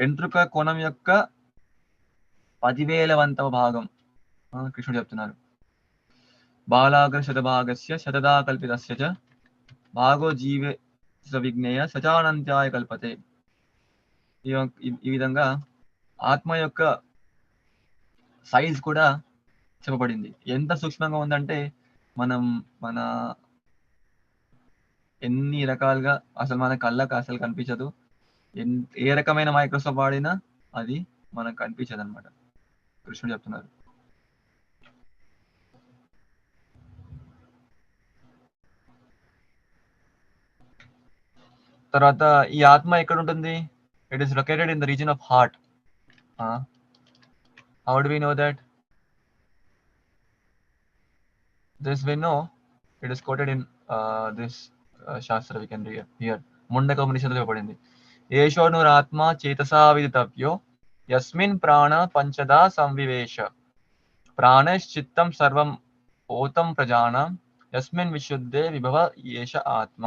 వెంట్రుక కోణం యొక్క 10,000వ భాగం కృష్ణుడు చెప్తున్నారు. బాలాగ్ర శతభాగస్య శతదా కల్పితస్య చ భాగో జీవే విజ్ఞేయ సచానంత్యాయ కల్పతే. ఈ విధంగా ఆత్మ యొక్క సైజ్ కూడా చెప్పబడింది. ఎంత సూక్ష్మంగా ఉందంటే మన ఎన్ని రకాలుగా అసలు మన కళ్ళకు అసలు కనిపించదు. ఏ రకమైన మైక్రోస్కోప్ వాడినా అది మనకు కనిపించదు అనమాట. కృష్ణుడు చెప్తున్నారు. తర్వాత ఈ ఆత్మ ఎక్కడ ఉంటుంది? It is located in the region of heart. How do we know that? This we know. It is quoted in this shastra we can hear. Mundaka ఉపనిషత్తులో చెప్పబడింది. ఏషోనురాత్మ చేతసా విదితవ్యో యస్మిన్ ప్రాణ పంచదా సంవివేశ ప్రాణశ్చిత్తం సర్వం ఓతం ప్రజానం యస్మిన్ విశుద్ధే విభవ ఏష ఆత్మ.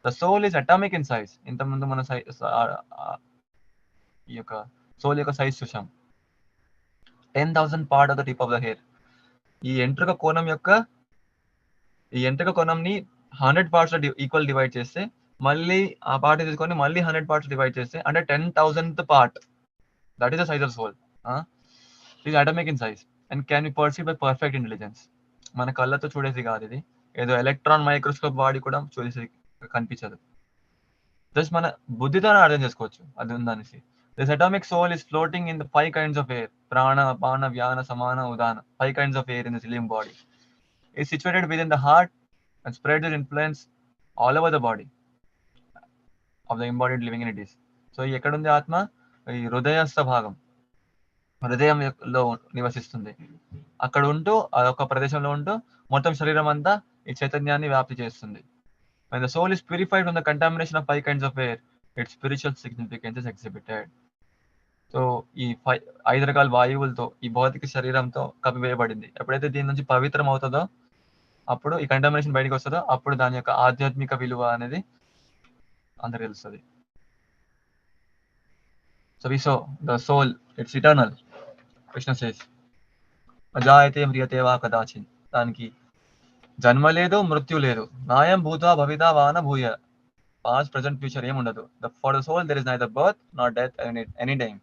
The soul is atomic in size. ఇంతకుముందు మన ఈ యొక్క సోల్ యొక్క సైజ్ చూసాం. 10,000 part of the tip of the hair. ఈ ఎంట్రుక కోణంని 100 పార్ట్స్ ఈక్వల్ డివైడ్ చేస్తే, మళ్ళీ ఆ పార్ట్ తీసుకొని మళ్ళీ 100 పార్ట్స్ డివైడ్ చేస్తే, అంటే 10,000th part. That is the size of soul. It is atomic in size and can be perceive by perfect intelligence. మన కళ్ళతో చూడేది కాదు ఇది. ఏదో ఎలక్ట్రాన్ మైక్రోస్కోప్ వాడి కూడా చూసేది కనిపించదు. జస్ట్ మన బుద్ధితోనే అర్థం చేసుకోవచ్చు అది ఉందనేసి. This atomic soul is floating in the 5 kinds of air. Prana, Apana, Vyana, Samana, Udana. 5 kinds of air in this living body. It's situated within the heart and spreads its influence all over the body of the embodied living entities. So ఎక్కడ ఉంది ఆత్మ? ఈ హృదయస్థ భాగం, హృదయంలో నివసిస్తుంది. అక్కడ ఉంటూ అదొక ప్రదేశంలో ఉంటూ మొత్తం శరీరం అంతా ఈ చైతన్యాన్ని వ్యాప్తి చేస్తుంది. When the soul is purified from the contamination of 5 kinds of air, its spiritual significance is exhibited. So ఈ 5 రకాల వాయువులతో ఈ భౌతిక శరీరంతో కప్పివేయబడింది. ఎప్పుడైతే దీని నుంచి పవిత్రం అవుతుందో, అప్పుడు ఈ కంటామినేషన్ బయటకు వస్తుందో, అప్పుడు దాని యొక్క ఆధ్యాత్మిక విలువ అనేది అందరికి తెలుస్తుంది. So we saw the soul, it's eternal. Krishna says అజాయతే మ్రియతే వా కదాచిన్. దానికి జన్మ లేదు, మృత్యు లేదు. నాయం భూతా భవితా వాన భూయ. పాస్ట్, ప్రెజెంట్, ఫ్యూచర్ ఏముండదు. For the soul there is neither birth nor death any time.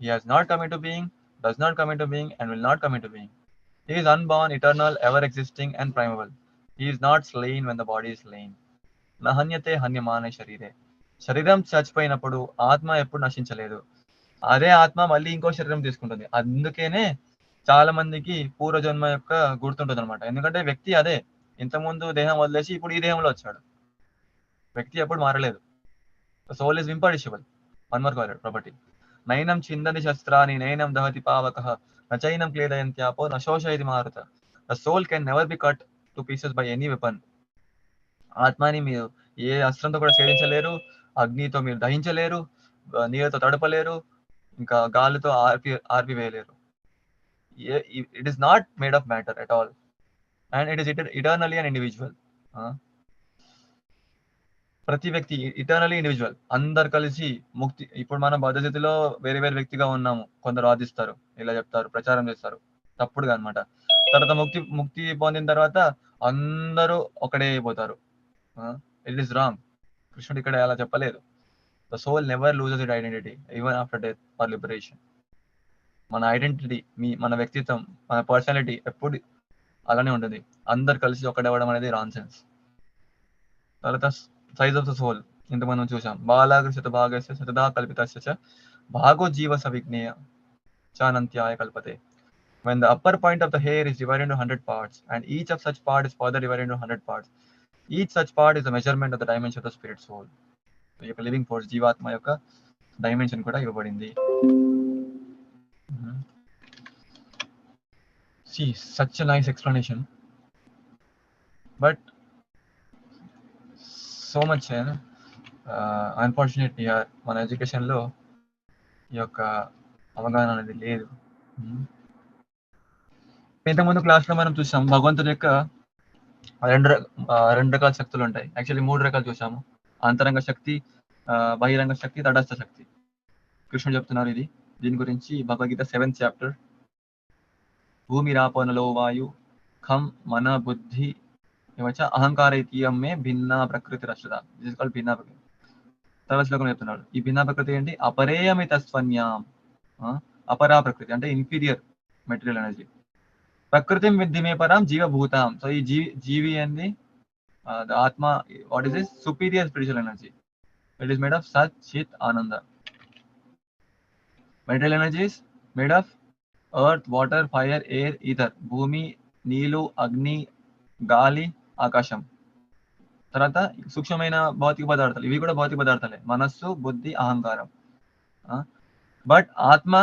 He has not come into being, does not come into being, and will not come into being. He is unborn, eternal, ever existing, and primeval. He is not slain when the body is slain. నహన్యతే హన్యమానే శరీరే. శరీరం చచ్చిపోయినప్పుడు ఆత్మ ఎప్పుడు నశించలేదు. అదే ఆత్మ మళ్ళీ ఇంకో శరీరం తీసుకుంటుంది. అందుకేనే చాలా మందికి పూర్వజన్మ యొక్క గుర్తుంటుంది అనమాట. ఎందుకంటే వ్యక్తి అదే. ఇంతకుముందు దేహం వదిలేసి ఇప్పుడు ఈ దేహంలో వచ్చాడు. వ్యక్తి ఎప్పుడు మారలేదు. Soul is imperishable. One more property. నైనం చిందని శస్త్రాన్ని నైనం దహతి పావకః నచైనం క్లేదయంత్యాపో నశోషయతి మారుత. The soul can never be cut to pieces by any weapon. ఆత్మని మీరు ఏ అస్త్రంతో కూడా ఛేదించలేరు, అగ్నితో మీరు దహించలేరు, నీరుతో తడపలేరు, ఇంకా గాలితో ఆర్పివేయలేరు. It is not made of matter at all and it is eternally and individual. ప్రతి వ్యక్తి ఇటర్నలీ ఇండివిజువల్. అందరు కలిసి ముక్తి. ఇప్పుడు మనం బద్ధస్థితిలో వేరే వేరే వ్యక్తిగా ఉన్నాము. కొందరు వాదిస్తారు, ఇలా చెప్తారు, ప్రచారం చేస్తారు. తప్పుడుగా అనమాట. తర్వాత ముక్తి పొందిన తర్వాత అందరూ ఒకడే అయిపోతారు. It is wrong. కృష్ణుడు ఇక్కడ అలా చెప్పలేదు. The soul never loses it identity even after death or liberation. మన ఐడెంటిటీ, మన వ్యక్తిత్వం, మన పర్సనాలిటీ ఎప్పుడు అలానే ఉంటుంది. అందరు కలిసి ఒకటవ్వడం అనేది నాన్సెన్స్. తర్వాత సైజ్ ఆఫ్ ద సోల్ ఇంత మనం చూసాం. బాలాగ్ర శతభాగస్య శతదా కల్పితస్య చ భాగో జీవ సవిజ్ఞేయ చానంత్యాయ కల్పతే. When the upper point of the hair is divided into 100 parts and each of such part is further divided into 100 parts, each such part is the measurement of the dimension of the spirit soul. ఈ యొక్క living force, జీవాత్మ యొక్క dimension కూడా ఇవ్వబడింది. See, such a nice explanation, but so much unfortunately మన ఎడ్యుకేషన్లో ఈ యొక్క అవగాహన అనేది లేదు. ఇంతకుముందు క్లాస్ లో మనం చూసాం భగవంతుడి యొక్క రెండు రకాల శక్తులు ఉంటాయి. యాక్చువల్లీ 3 రకాలు చూసాము. అంతరంగ శక్తి, బహిరంగ శక్తి, తటస్థ శక్తి. కృష్ణుడు చెప్తున్నారు ఇది. దీని గురించి భగవద్గీత 7th చాప్టర్. భూమిరాపనలో వాయు ఖం మన బుద్ధి ఇవచ్చ అహంకార ఇతియం మే భిన్న ప్రకృతి రక్షత. దిస్ ఇస్ కాల్డ్ భిన్న ప్రకృతి. తర్వాత శ్లోకం చెప్తున్నాడు. ఈ భిన్న ప్రకృతి ఏంటి? అపరేయమిత స్వన్యాం. అపరా ప్రకృతి అంటే ఇన్ఫీరియర్ మెటీరియల్ ఎనర్జీ. ప్రకృతి విద్ధి మే పరాం జీవభూతాం. సో ఈ జీవి ఏంది? ఆత్మ. What is this? Superior spiritual energy. It is made of సత్ చిత్ ఆనంద. Material energy is made of earth, water, fire, air, ether. భూమి, నీళ్లు, అగ్ని, గాలి, ఆకాశం. తర్వాత సూక్ష్మమైన భౌతిక పదార్థాలు, ఇవి కూడా భౌతిక పదార్థాలే. మనస్సు, బుద్ధి, అహంకారం. బట్ ఆత్మ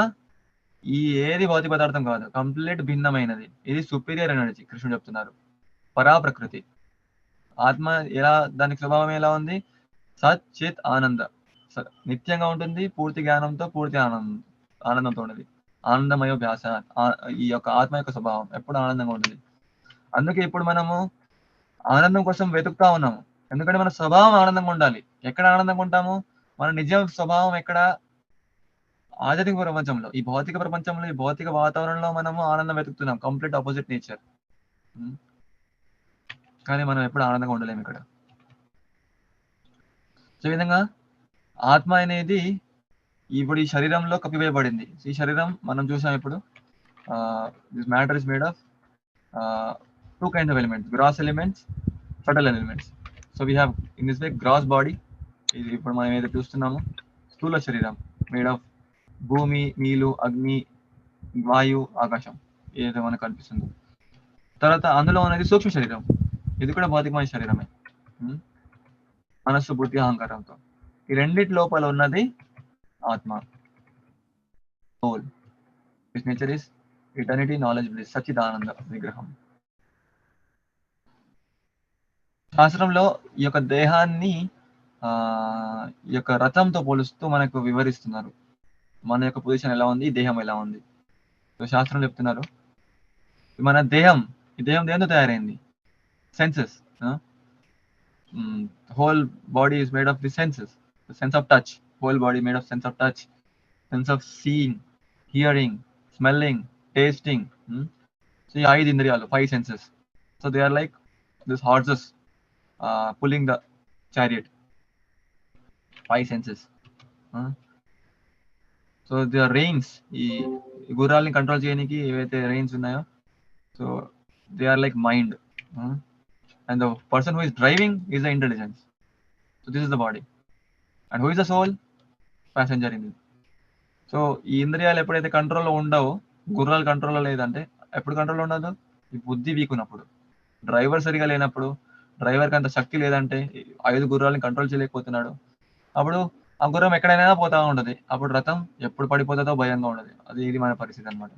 ఈ ఏది భౌతిక పదార్థం కాదు, కంప్లీట్ భిన్నమైనది. ఇది సుపీరియర్ ఎనర్జీ. కృష్ణుడు చెప్తున్నారు పరా ప్రకృతి. ఆత్మ ఎలా, దానికి స్వభావం ఎలా ఉంది? సత్ చిత్ ఆనంద. నిత్యంగా ఉంటుంది, పూర్తి జ్ఞానంతో, పూర్తి ఆనందంతో ఉన్నది. ఆనందమయ వ్యాస. ఈ యొక్క ఆత్మ యొక్క స్వభావం ఎప్పుడు ఆనందంగా ఉంటుంది. అందుకే ఇప్పుడు మనము ఆనందం కోసం వెతుకుతా ఉన్నాము. ఎందుకంటే మన స్వభావం ఆనందంగా ఉండాలి. ఎక్కడ ఆనందంగా ఉంటాము? మన నిజ స్వభావం ఎక్కడ? ఆధ్యాత్మిక ప్రపంచంలో. ఈ భౌతిక ప్రపంచంలో, ఈ భౌతిక వాతావరణంలో మనము ఆనందం వెతుకుతున్నాం. Complete opposite nature. కానీ మనం ఎప్పుడు ఆనందంగా ఉండలేము ఇక్కడ. సో ఈ విధంగా ఆత్మ అనేది ఇప్పుడు ఈ శరీరంలో కప్పివేయబడింది. ఈ శరీరం మనం చూసాం ఇప్పుడు. This matter is made of 2 kinds of elements, gross elements, subtle elements. So we have in this way gross body. ఇది ఇప్పుడు మనం ఏదైతే చూస్తున్నామో స్థూల శరీరం, మేడ్ ఆఫ్ భూమి, నీళ్లు, అగ్ని, వాయు, ఆకాశం, ఏదైతే మనకు కనిపిస్తుందో. తర్వాత అందులో ఉన్నది సూక్ష్మ శరీరం. ఇది కూడా భౌతికమైన శరీరమే. మనస్సు, బుద్ధి, అహంకారంతో. ఈ రెండిటి లోపల ఉన్నది ఆత్మ, soul. This nature is eternity, knowledge, bliss, సచ్చిదానంద విగ్రహం. శాస్త్రంలో ఈ యొక్క దేహాన్ని ఈ యొక్క రథంతో పోలుస్తూ మనకు వివరిస్తున్నారు. మన యొక్క పొజిషన్ ఎలా ఉంది, దేహం ఎలా ఉంది. శాస్త్రం చెప్తున్నారు మన దేహం, ఈ దేహం దేంతో తయారైంది? Senses. Whole body is made of the senses. Sense of touch. Whole body made of sense of touch, sense of seeing, hearing, smelling, tasting. So ఈ 5 ఇంద్రియాలు, 5 senses. So they are like this horses pulling the chariot. 5 senses. So they are reins. ఈ గుర్రాలని control చేయడానికి ఏవైతే reins ఉన్నాయో, so they are like mind. And the person who is driving is the intelligence. So this is the body. And who is the soul? Passenger in it. So ఈ ఇంద్రియాలు ఎప్పుడైతే కంట్రోల్లో ఉండవో, గుర్రాలు కంట్రోల్లో లేదంటే ఎప్పుడు కంట్రోల్లో ఉండదు? ఈ బుద్ధి వీక్ ఉన్నప్పుడు, డ్రైవర్ సరిగా లేనప్పుడు, డ్రైవర్కి అంత శక్తి లేదంటే, 5 గుర్రాలని కంట్రోల్ చేయలేకపోతున్నాడు, అప్పుడు ఆ గుర్రం ఎక్కడైనా పోతా ఉండదు. అప్పుడు రథం ఎప్పుడు పడిపోతుందో భయంగా ఉండదు. ఇది మన పరిస్థితి అన్నమాట.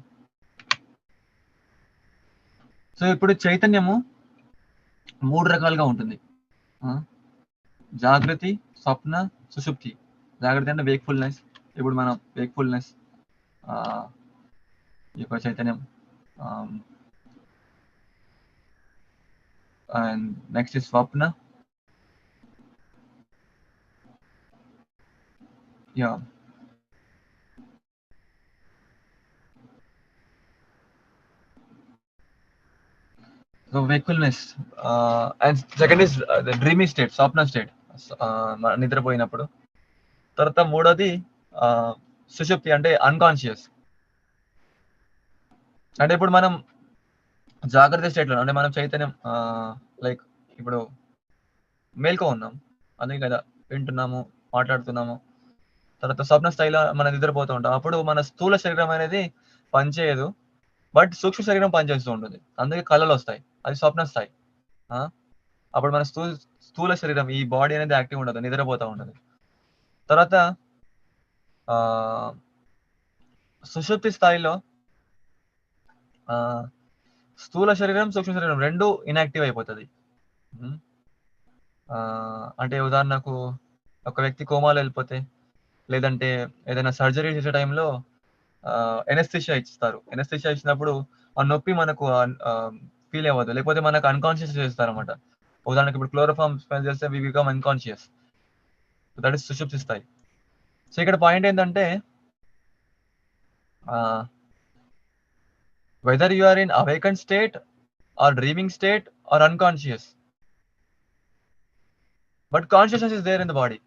సో ఇప్పుడు చైతన్యము 3 రకాలుగా ఉంటుంది. జాగృతి, స్వప్న, సుషుప్తి. జాగ్రత్త అంటే వేక్ఫుల్నెస్. ఇప్పుడు మనం వేక్ఫుల్నెస్, ఈ యొక్క చైతన్యం. అండ్ నెక్స్ట్ ఇస్ స్వప్న. Yeah, so wakefulness. And second is the dreamy state, స్వప్న స్టేట్, నిద్రపోయినప్పుడు. తర్వాత మూడోది సుషుప్తి అంటే అన్కాన్షియస్. అంటే ఇప్పుడు మనం జాగ్రత్త స్టేట్లో, అంటే మనం చైతన్యం లైక్ ఇప్పుడు మేల్కో ఉన్నాం, అందుకే కదా వింటున్నాము, మాట్లాడుతున్నాము. తర్వాత స్వప్న స్థాయిలో మనం నిద్రపోతూ ఉంటాం. అప్పుడు మన స్థూల శరీరం అనేది పనిచేయదు, బట్ సూక్ష్మ శరీరం పనిచేస్తూ ఉంటుంది. అందుకే కళలు వస్తాయి. అది స్వప్న స్థాయి. అప్పుడు మన స్థూల శరీరం, ఈ బాడీ అనేది యాక్టివ్ ఉండదు, నిద్రపోతూ ఉంటుంది. తర్వాత సుషుప్తి స్థాయిలో స్థూల శరీరం, సూక్ష్మ శరీరం రెండు ఇన్యాక్టివ్ అయిపోతుంది. అంటే ఉదాహరణకు ఒక వ్యక్తి కోమాలో వెళ్ళిపోతే, లేదంటే ఏదైనా సర్జరీ చేసే టైంలో ఎనస్థీషియా ఇస్తారు. ఎనస్థీషియా ఇచ్చినప్పుడు ఆ నొప్పి మనకు ఫీల్ అవ్వదు, లేకపోతే మనకు అన్కాన్షియస్ చేస్తారన్నమాట. ఉదాహరణకి ఇప్పుడు క్లోరోఫామ్ స్మెల్ చేస్తే we become unconscious. That is సుషుప్తి స్థాయి. సో ఇక్కడ పాయింట్ ఏంటంటే whether you are in awaken state or dreaming state or unconscious, but consciousness is there in the body.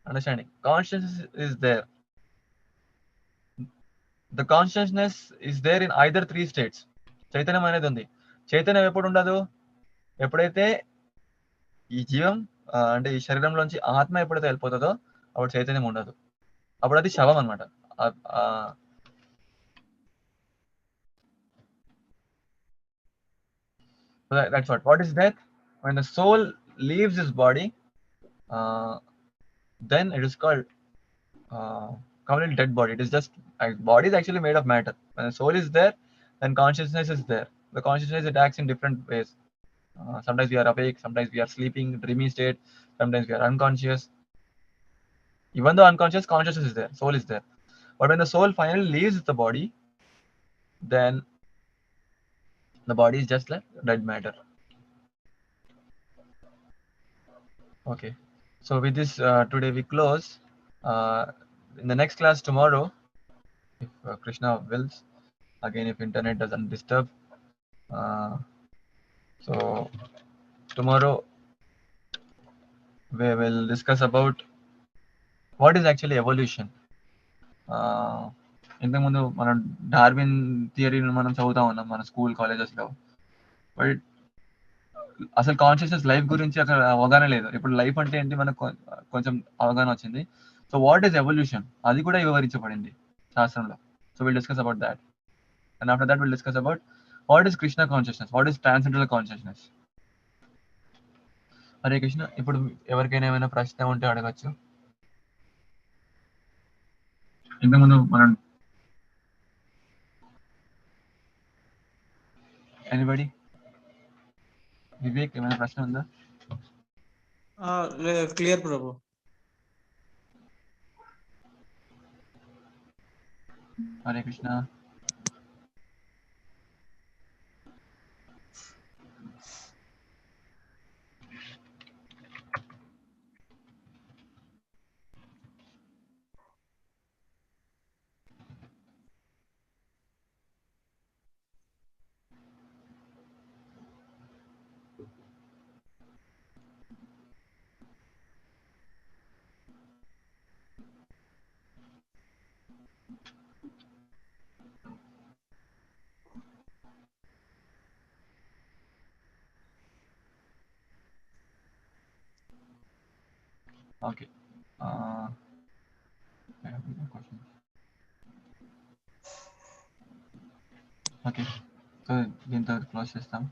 Understanding? Consciousness is there. The consciousness is there in either 3 states. చైతన్యం అనేది ఉంది. చైతన్యం ఎప్పుడు ఉండదు? ఎప్పుడైతే ఈ జీవం అంటే ఈ శరీరంలోంచి ఆత్మ ఎప్పుడైతే వెళ్ళిపోతుందో అప్పుడు చైతన్యం ఉండదు. అప్పుడు అది శవం అనమాట. That's what is death? When the soul leaves this body, then it is called completely dead body. It is just body is actually made of matter. When the soul is there, then consciousness is there. The consciousness, it acts in different ways. Sometimes we are awake, sometimes we are sleeping, dreamy state, sometimes we are unconscious. Even though unconscious, consciousness is there, soul is there. But when the soul finally leaves the body, then the body is just like dead matter. Okay, so with this today we close. In the next class tomorrow, if Krishna wills, again if internet doesn't disturb, so tomorrow we will discuss about what is actually evolution. ఇంతకుముందు మనం Darwin థియరీని మనం చదువుతా ఉన్నాం మన school కాలేజెస్లో. But అసలు consciousness life గురించి అక్కడ అవగాహన లేదు. ఇప్పుడు లైఫ్ అంటే ఏంటి మనకు కొంచెం అవగాహన వచ్చింది. సో వాట్ ఈస్ ఎవల్యూషన్, అది కూడా వివరించబడింది శాస్త్రంలో. So will discuss about that. And after that will discuss about what is Krishna consciousness, what is transcendental consciousness. Hare Krishna. ఇప్పుడు ఎవరికైనా ఏమైనా ప్రశ్న ఉంటే అడగచ్చు. ఇంతకుముందు మనం ఎనీబడి? వివేక్, ఏమైనా ప్రశ్న ఉందా? Clear Prabhu. Hare Krishna. Okay. I have no questions. Okay. So దీంతో క్లోజ్ చేస్తాం.